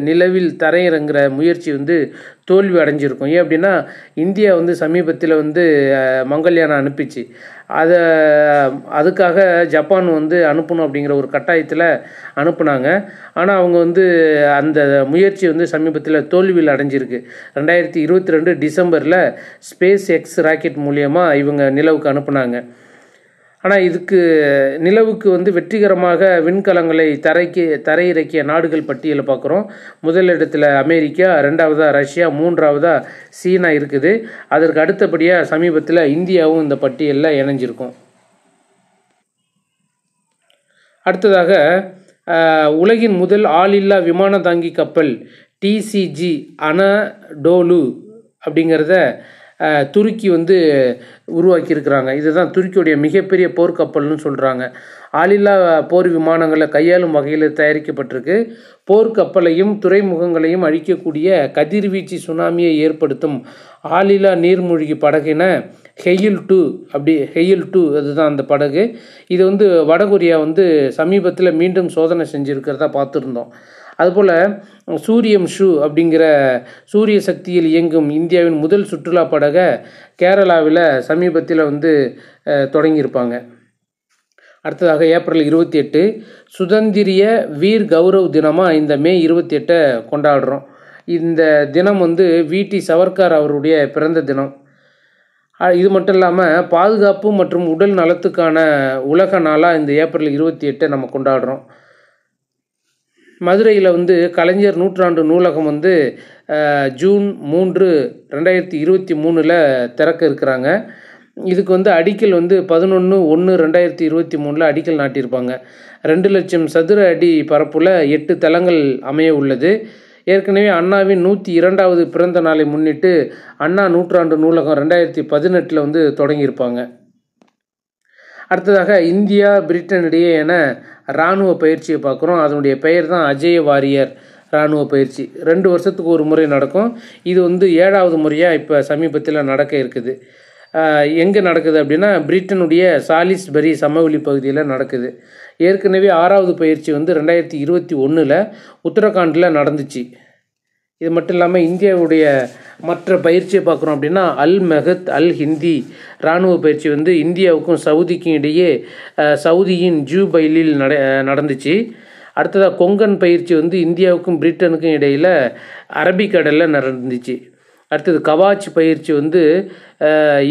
நிலவில் தரையிறங்குற முயற்சி வந்து தோல்வி அடைஞ்சிருக்கும். ஏன் அப்படின்னா இந்தியா வந்து சமீபத்தில் வந்து மங்கள்யானம் அனுப்பிச்சு. அதுக்காக ஜப்பான் வந்து அனுப்பணும் அப்படிங்கிற ஒரு கட்டாயத்தில் அனுப்புனாங்க. ஆனால் அவங்க வந்து அந்த முயற்சி வந்து சமீபத்தில் தோல்வியில் அடைஞ்சிருக்கு. 2022 டிசம்பரில் ஸ்பேஸ் எக்ஸ் ராக்கெட் மூலியமாக இவங்க நிலவுக்கு அனுப்புனாங்க. ஆனால் நிலவுக்கு வந்து வெற்றிகரமாக விண்கலங்களை தரையிறக்கிய நாடுகள் பட்டியலை பார்க்குறோம். முதல் இடத்துல அமெரிக்கா, 2வதாக ரஷ்யா, 3வதாக சீனா இருக்குது. அதற்கு அடுத்தபடியாக சமீபத்தில் இந்தியாவும் இந்த பட்டியலில் இணைஞ்சிருக்கும். அடுத்ததாக உலகின் முதல் ஆளில்லா விமான தாங்கி கப்பல் டிசிஜி அனடோலு அப்படிங்கிறத துருக்கி வந்து உருவாக்கியிருக்கிறாங்க. இதுதான் துருக்கியுடைய மிகப்பெரிய போர்க்கப்பல்னு சொல்கிறாங்க. ஆளில்லா போர் விமானங்களை கையாளும் வகையில் தயாரிக்கப்பட்டிருக்கு. போர்க்கப்பலையும் துறைமுகங்களையும் அழிக்கக்கூடிய கதிர்வீச்சு சுனாமியை ஏற்படுத்தும் ஆளில்லா நீர்மூழ்கி படகின ஹெயில் 2 அதுதான் அந்த படகு. இது வந்து வடகொரியா வந்து சமீபத்தில் மீண்டும் சோதனை செஞ்சுருக்கிறதா பார்த்துருந்தோம். அதுபோல் சூரியம் ஷூ அப்படிங்கிற சூரிய சக்தியில் இயங்கும் இந்தியாவின் முதல் சுற்றுலா படகை கேரளாவில் சமீபத்தில் வந்து தொடங்கியிருப்பாங்க. அடுத்ததாக ஏப்ரல் 28 சுதந்திரிய வீர் கௌரவ் தினமாக இந்த மே 28 கொண்டாடுறோம். இந்த தினம் வந்து வி.டி. சவர்கார் அவருடைய பிறந்த தினம். இது மட்டும் இல்லாமல் பாதுகாப்பு மற்றும் உடல் நலத்துக்கான உலக நாளாக இந்த ஏப்ரல் 28 நம்ம கொண்டாடுறோம். மதுரையில் வந்து கலைஞர் நூற்றாண்டு நூலகம் வந்து ஜூன் 3, 2023 திறக்க இருக்கிறாங்க. இதுக்கு வந்து அடிக்கல் வந்து 11/1/2023 அடிக்கல் நாட்டியிருப்பாங்க. 2 லட்சம் சதுர அடி பரப்புல 8 தளங்கள் அமைய உள்ளது. ஏற்கனவே அண்ணாவின் 102வது பிறந்த நாளை முன்னிட்டு அண்ணா நூற்றாண்டு நூலகம் 2018 வந்து தொடங்கியிருப்பாங்க. அடுத்ததாக இந்தியா பிரிட்டன் இடையேயான இராணுவ பயிற்சியை பார்க்குறோம். அதனுடைய பெயர் தான் அஜய் வாரியர் இராணுவ பயிற்சி. 2 வருஷத்துக்கு ஒரு முறை நடக்கும். இது வந்து 7வது முறையாக இப்போ சமீபத்தில் நடக்க இருக்குது. எங்கே நடக்குது அப்படின்னா பிரிட்டனுடைய சாலிஸ்பரி சமவெளி பகுதியில் நடக்குது. ஏற்கனவே 6வது பயிற்சி வந்து 2021 உத்தரகாண்டில் நடந்துச்சு. இது மட்டும் இல்லாமல் இந்தியாவுடைய மற்ற பயிற்சியை பார்க்குறோம் அப்படின்னா அல் மெஹத் அல் ஹிந்தி இராணுவ பயிற்சி வந்து இந்தியாவுக்கும் சவுதிக்கும் இடையே சவுதியின் ஜூபைலில் நடந்துச்சு. அடுத்ததாக கொங்கன் பயிற்சி வந்து இந்தியாவுக்கும் பிரிட்டனுக்கும் இடையில் அரபிக்கடலில் நடந்துச்சு. அடுத்தது கவாச் பயிற்சி வந்து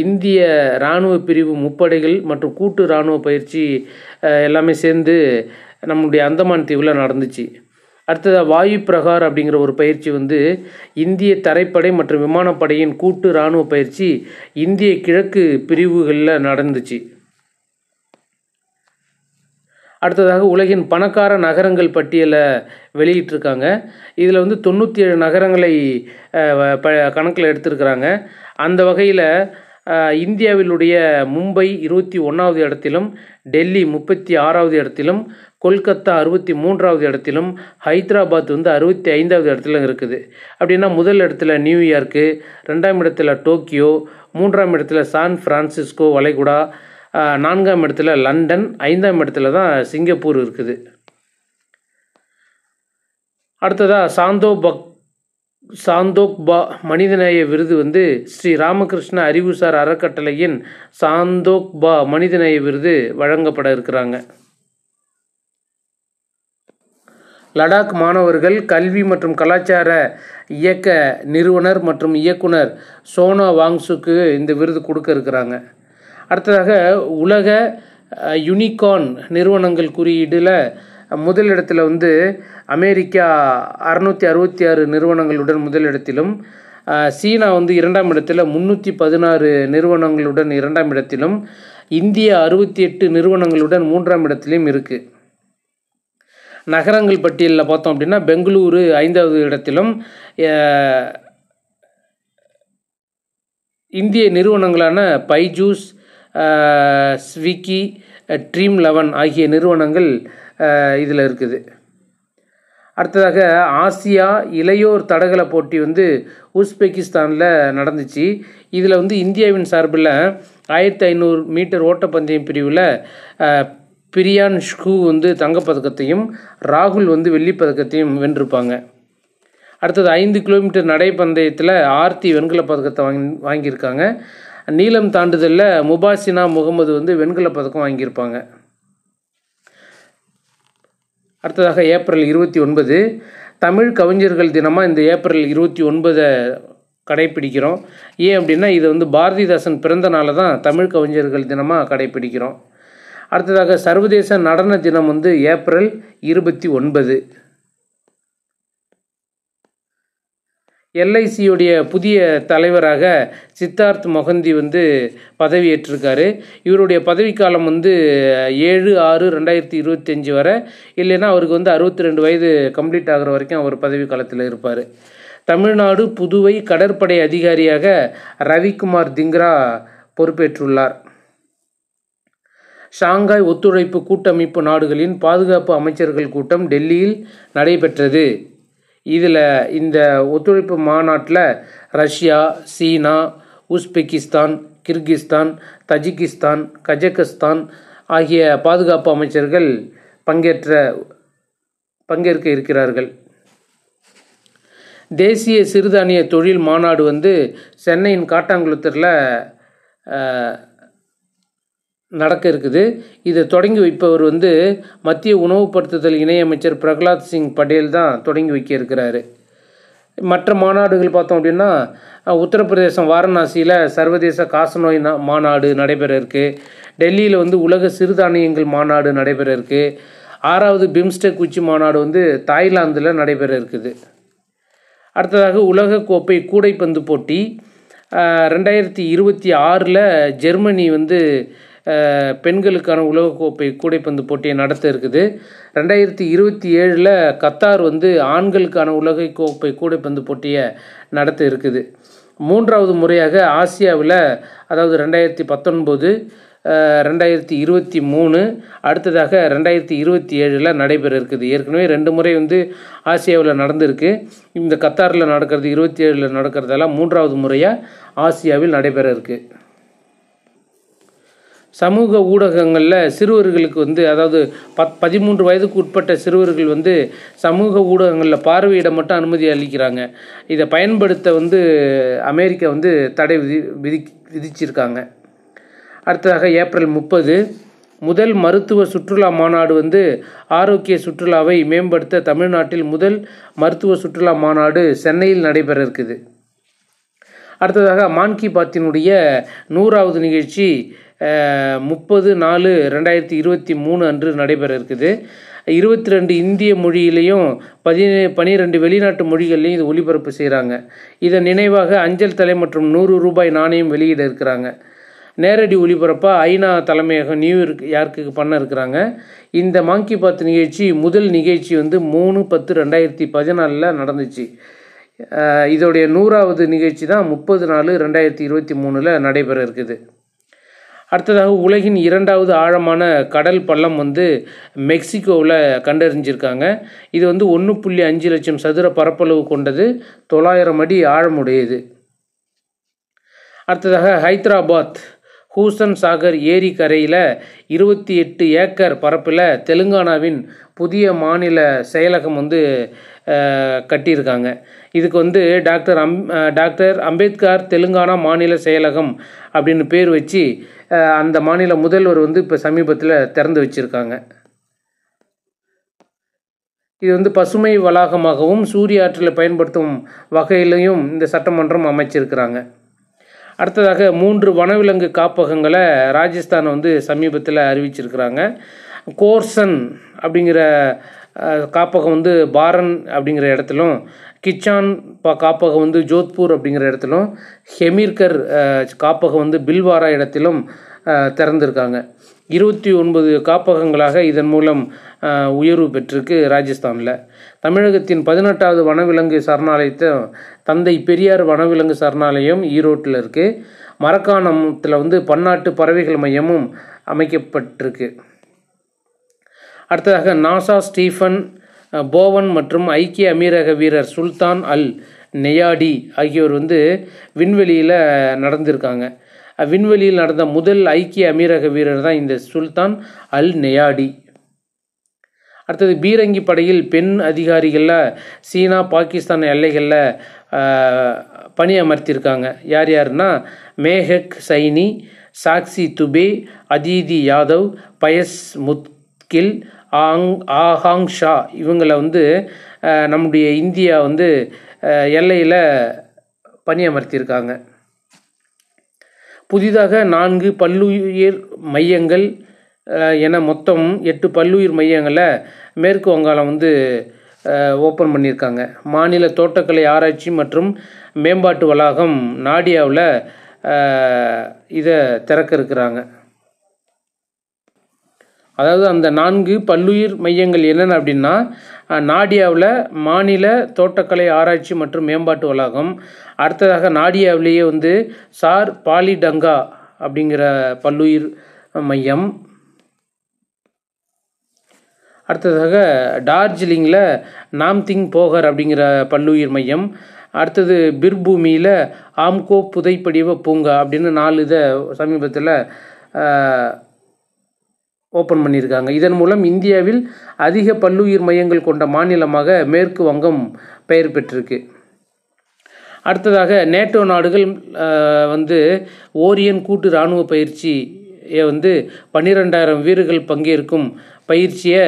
இந்திய இராணுவ பிரிவு முப்படைகள் மற்றும் கூட்டு இராணுவ பயிற்சி எல்லாமே சேர்ந்து நம்முடைய அந்தமான் தீவில் நடந்துச்சு. அடுத்ததாக வாயு பிரகார் அப்படிங்கிற ஒரு பயிற்சி வந்து இந்திய தரைப்படை மற்றும் விமானப்படையின் கூட்டு இராணுவ பயிற்சி இந்திய கிழக்கு பிரிவுகளில் நடந்துச்சு. அடுத்ததாக உலகின் பணக்கார நகரங்கள் பட்டியலை வெளியிட்டிருக்காங்க. இதில் வந்து 97 நகரங்களை கணக்கில் எடுத்திருக்கிறாங்க. அந்த வகையில் இந்தியாவிலுடைய மும்பை 21வது இடத்திலும், டெல்லி 36வது இடத்திலும், கொல்கத்தா 63வது இடத்திலும், ஹைதராபாத் வந்து 65வது இடத்துல இருக்குது. அப்படின்னா முதல் இடத்துல நியூயார்க்கு, 2ஆம் இடத்துல டோக்கியோ, 3ஆம் இடத்துல சான் பிரான்சிஸ்கோ வளைகுடா, 4ஆம் இடத்துல லண்டன், 5ஆம் இடத்துல தான் சிங்கப்பூர் இருக்குது. அடுத்ததாக சாந்தோக்பா மனிதநேய விருது வந்து ஸ்ரீ ராமகிருஷ்ண அறிவுசார் அறக்கட்டளையின் சாந்தோக்பா மனிதநேய விருது வழங்கப்பட இருக்கிறாங்க. லடாக் மாணவர்கள் கல்வி மற்றும் கலாச்சார இயக்க நிறுவனர் மற்றும் இயக்குனர் சோனா வாங்சுக்கு இந்த விருது கொடுக்க இருக்கிறாங்க. அடுத்ததாக உலக யூனிகார்ன் நிறுவனங்கள் குறியீடில் முதலிடத்தில் வந்து அமெரிக்கா 666 நிறுவனங்களுடன் முதலிடத்திலும், சீனா வந்து 2ஆம் இடத்தில் 316 நிறுவனங்களுடன் 2ஆம் இடத்திலும், இந்தியா 68 நிறுவனங்களுடன் 3ஆம் இடத்திலும் இருக்குது. நகரங்கள் பட்டியலில் பார்த்தோம் அப்படின்னா பெங்களூரு 5வது இடத்திலும், இந்திய நிறுவனங்களான பைஜூஸ், ஸ்விக்கி, ட்ரீம்11 ஆகிய நிறுவனங்கள் இதில் இருக்குது. அடுத்ததாக ஆசியா இளையோர் தடகள போட்டி வந்து உஸ்பெகிஸ்தானில் நடந்துச்சு. இதில் வந்து இந்தியாவின் சார்பில் 1500 மீட்டர் ஓட்டப்பந்தயம் பிரிவில் பிரியான்ஷ்கு வந்து தங்கப்பதக்கத்தையும் ராகுல் வந்து வெள்ளிப்பதக்கத்தையும் வென்றிருப்பாங்க. அடுத்தது 5 கிலோமீட்டர் நடைப்பந்தயத்தில் ஆர்த்தி வெண்கலப் பதக்கத்தை வாங்கியிருக்காங்க. நீளம் தாண்டுதலில் முபாசினா முகமது வந்து வெண்கலப் பதக்கம் வாங்கியிருப்பாங்க. அடுத்ததாக ஏப்ரல் 29 தமிழ் கவிஞர்கள் தினமாக இந்த ஏப்ரல் 29 கடைப்பிடிக்கிறோம். ஏன் அப்படின்னா இது வந்து பாரதிதாசன் பிறந்த நாளை தான் தமிழ் கவிஞர்கள் தினமாக கடைப்பிடிக்கிறோம். அடுத்ததாக சர்வதேச நடன தினம் வந்து ஏப்ரல் 29. எல்ஐசியுடைய புதிய தலைவராக சித்தார்த் மொஹந்தி வந்து பதவியேற்றிருக்காரு. இவருடைய பதவிக்காலம் வந்து 7/6/2025 வரை, இல்லைன்னா அவருக்கு வந்து 62 வயது கம்ப்ளீட் ஆகிற வரைக்கும் அவர் பதவி காலத்தில் இருப்பார். தமிழ்நாடு புதுவை கடற்படை அதிகாரியாக ரவிக்குமார் திங்ரா பொறுப்பேற்றுள்ளார். ஷாங்காய் ஒத்துழைப்பு கூட்டமைப்பு நாடுகளின் பாதுகாப்பு அமைச்சர்கள் கூட்டம் டெல்லியில் நடைபெற்றது. இதில் இந்த ஒத்துழைப்பு மாநாட்டில் ரஷ்யா, சீனா, உஸ்பெகிஸ்தான், கிர்கிஸ்தான், தஜிகிஸ்தான், கஜகஸ்தான் ஆகிய பாதுகாப்பு அமைச்சர்கள் பங்கேற்க இருக்கிறார்கள். தேசிய சிறுதானிய தொழில் மாநாடு வந்து சென்னையின் காட்டாங்குளத்தூரில் நடக்க இருக்குது. இதை தொடங்கி வைப்பவர் வந்து மத்திய உணவுப்படுத்துதல் இணையமைச்சர் பிரகலாத் சிங் பட்டேல் தான் தொடங்கி வைக்க இருக்கிறாரு. மற்ற மாநாடுகள் பார்த்தோம் அப்படின்னா உத்தரப்பிரதேசம் வாரணாசியில் சர்வதேச காசநோய் மாநாடு நடைபெற இருக்குது. டெல்லியில் வந்து உலக சிறுதானியங்கள் மாநாடு நடைபெற இருக்குது. 6வது பிம்ஸ்டெக் உச்சி மாநாடு வந்து தாய்லாந்தில் நடைபெற இருக்குது. அடுத்ததாக உலகக்கோப்பை கூடைப்பந்து போட்டி 2026 ஜெர்மனி வந்து பெண்களுக்கான உலகக்கோப்பை கூடைப்பந்து போட்டியை நடத்த இருக்குது. 2027 கத்தார் வந்து ஆண்களுக்கான உலகக்கோப்பை கூடைப்பந்து போட்டியை நடத்த இருக்குது. 3வது முறையாக ஆசியாவில், அதாவது 2019, 2023, அடுத்ததாக 2027 நடைபெற இருக்குது. ஏற்கனவே 2 முறை வந்து ஆசியாவில் நடந்திருக்கு. இந்த கத்தாரில் நடக்கிறது 27 நடக்கிறதெல்லாம் 3வது முறையாக ஆசியாவில் நடைபெற இருக்குது. சமூக ஊடகங்களில் சிறுவர்களுக்கு வந்து, அதாவது 13 வயதுக்கு உட்பட்ட சிறுவர்கள் வந்து சமூக ஊடகங்களில் பார்வையிட மட்டும் அனுமதி அளிக்கிறாங்க. இதை பயன்படுத்த வந்து அமெரிக்கா வந்து தடை விதிச்சிருக்காங்க. அடுத்ததாக ஏப்ரல் 30 முதல் மருத்துவ சுற்றுலா மாநாடு வந்து ஆரோக்கிய சுற்றுலாவை மேம்படுத்த தமிழ்நாட்டில் முதல் மருத்துவ சுற்றுலா மாநாடு சென்னையில் நடைபெற இருக்குது. அடுத்ததாக மான் கி பாத்தினுடைய 100வது நிகழ்ச்சி 30/4/2023 அன்று நடைபெற இருக்குது. 22 இந்திய மொழியிலையும் 12 வெளிநாட்டு மொழிகள்லையும் இது ஒளிபரப்பு செய்கிறாங்க. இதன் நினைவாக அஞ்சல் தலை மற்றும் 100 ரூபாய் நாணயம் வெளியிட இருக்கிறாங்க. நேரடி ஒளிபரப்பாக ஐநா தலைமையகம் நியூயார்க்குக்கு பண்ண இருக்கிறாங்க. இந்த மான் கி பாத் நிகழ்ச்சி முதல் நிகழ்ச்சி வந்து 3/10/2014 நடந்துச்சு. இதோடைய 100வது நிகழ்ச்சி தான் 30/4/2023 நடைபெற இருக்குது. அடுத்ததாக உலகின் 2வது ஆழமான கடல் பள்ளம் வந்து மெக்சிகோவில் கண்டறிஞ்சிருக்காங்க. இது வந்து 1.5 லட்சம் சதுர பரப்பளவு கொண்டது, 900 அடி ஆழமுடையது. அடுத்ததாக ஹைதராபாத் ஹூசன் சாகர் ஏரி கரையில் 28 ஏக்கர் பரப்பில் தெலுங்கானாவின் புதிய மாநில செயலகம் வந்து கட்டியிருக்காங்க. இதுக்கு வந்து டாக்டர் அம்பேத்கர் தெலுங்கானா மாநில செயலகம் அப்படின்னு பேர் வச்சு அந்த மாநில முதல்வர் வந்து இப்போ சமீபத்தில் திறந்து வச்சுருக்காங்க. இது வந்து பசுமை வளாகமாகவும் சூரிய ஆற்றலை பயன்படுத்தும் வகையிலையும் இந்த சட்டமன்றம் அமைச்சிருக்கிறாங்க. அடுத்ததாக 3 வனவிலங்கு காப்பகங்களை ராஜஸ்தான் வந்து சமீபத்தில் அறிவிச்சிருக்கிறாங்க. கோர்சன் அப்படிங்கிற காப்பகம் வந்து பாரன் அப்படிங்கிற இடத்திலும், கிச்சான் காப்பகம் வந்து ஜோத்பூர் அப்படிங்கிற இடத்திலும், ஹெமீர்கர் காப்பகம் வந்து பில்வாரா இடத்திலும் திறந்திருக்காங்க. 29 காப்பகங்களாக இதன் மூலம் உயர்வு பெற்றிருக்கு ராஜஸ்தானில். தமிழகத்தின் 18வது வனவிலங்கு சரணாலயத்தை தந்தை பெரியார் வனவிலங்கு சரணாலயம் ஈரோட்டில் இருக்குது. மரக்காணத்தில் வந்து பன்னாட்டு பறவைகள் மையமும் அமைக்கப்பட்டிருக்கு. அடுத்ததாக நாசா ஸ்டீஃபன் போவன் மற்றும் ஐக்கிய அமீரக வீரர் சுல்தான் அல் நெயாடி ஆகியோர் வந்து விண்வெளியில் நடந்திருக்காங்க. விண்வெளியில் நடந்த முதல் ஐக்கிய அமீரக வீரர் தான் இந்த சுல்தான் அல் நெயாடி. அடுத்தது பீரங்கி படையில் பெண் அதிகாரிகளில் சீனா பாகிஸ்தான் எல்லைகளில் பணியமர்த்தியிருக்காங்க. யார் யாருன்னா மேஹக் சைனி, சாக்சி துபே, அதிதி யாதவ், பயஸ் முத்கில், ஆஹாங் ஷா இவங்களை வந்து நம்முடைய இந்தியா வந்து எல்லையில் பணியமர்த்தியிருக்காங்க. புதிதாக 4 பல்லுயிர் மையங்கள் என மொத்தம் 8 பல்லுயிர் மையங்களை மேற்கு வங்காளம் வந்து ஓப்பன் பண்ணியிருக்காங்க. மாநில தோட்டக்கலை ஆராய்ச்சி மற்றும் மேம்பாட்டு வளாகம் நாடியாவில் இதை திறக்க இருக்கிறாங்க. அதாவது அந்த 4 பல்லுயிர் மையங்கள் என்னென்ன அப்படின்னா, நாடியாவில் மாநில தோட்டக்கலை ஆராய்ச்சி மற்றும் மேம்பாட்டு வளாகம், அடுத்ததாக நாடியாவிலேயே வந்து சார் பாலிடங்கா அப்படிங்கிற பல்லுயிர் மையம், அடுத்ததாக டார்ஜிலிங்கில் நாம்திங் போகர் அப்படிங்கிற பல்லுயிர் மையம், அடுத்தது பிர்பூமியில் ஆம்கோ புதைப்படிவ பூங்கா அப்படின்னு 4 இதை சமீபத்தில் ஓப்பன் பண்ணியிருக்காங்க. இதன் மூலம் இந்தியாவில் அதிக பல்லுயிர் மையங்கள் கொண்ட மாநிலமாக மேற்கு வங்கம் பெயர் பெற்றிருக்கு. அடுத்ததாக நேட்டோ நாடுகள் வந்து ஓரியன் கூட்டு இராணுவ பயிற்சியை வந்து 12,000 வீரர்கள் பங்கேற்கும் பயிற்சியை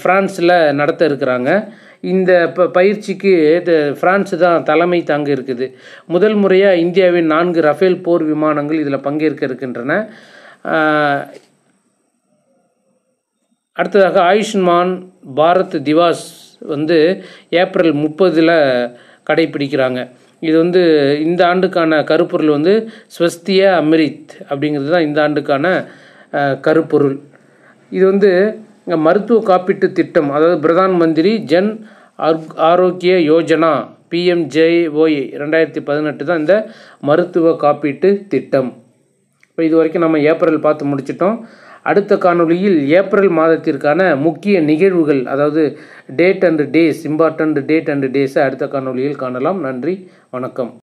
ஃப்ரான்ஸில் நடத்த இருக்கிறாங்க. இந்த பயிற்சிக்கு ஃப்ரான்ஸ் தான் தலைமை தாங்க இருக்குது. முதல் முறையாக இந்தியாவின் 4 ரஃபேல் போர் விமானங்கள் இதில் பங்கேற்க இருக்கின்றன. அடுத்ததாக ஆயுஷ்மான் பாரத் திவாஸ் வந்து ஏப்ரல் 30 கடைப்பிடிக்கிறாங்க. இது வந்து இந்த ஆண்டுக்கான கருப்பொருள் வந்து ஸ்வஸ்திய அமிர்த் அப்படிங்கிறது தான் இந்த ஆண்டுக்கான கருப்பொருள். இது வந்து மருத்துவ காப்பீட்டு திட்டம், அதாவது பிரதான் மந்திரி ஜன் ஆரோக்கிய யோஜனா PMJOY 2018 தான் இந்த மருத்துவ காப்பீட்டு திட்டம். இப்போ இது வரைக்கும் நம்ம ஏப்ரல் பார்த்து முடிச்சிட்டோம். அடுத்த காணொளியில் ஏப்ரல் மாதத்திற்கான முக்கிய நிகழ்வுகள், அதாவது date and days, important date and டேஸை அடுத்த காணொளியில் காணலாம். நன்றி, வணக்கம்.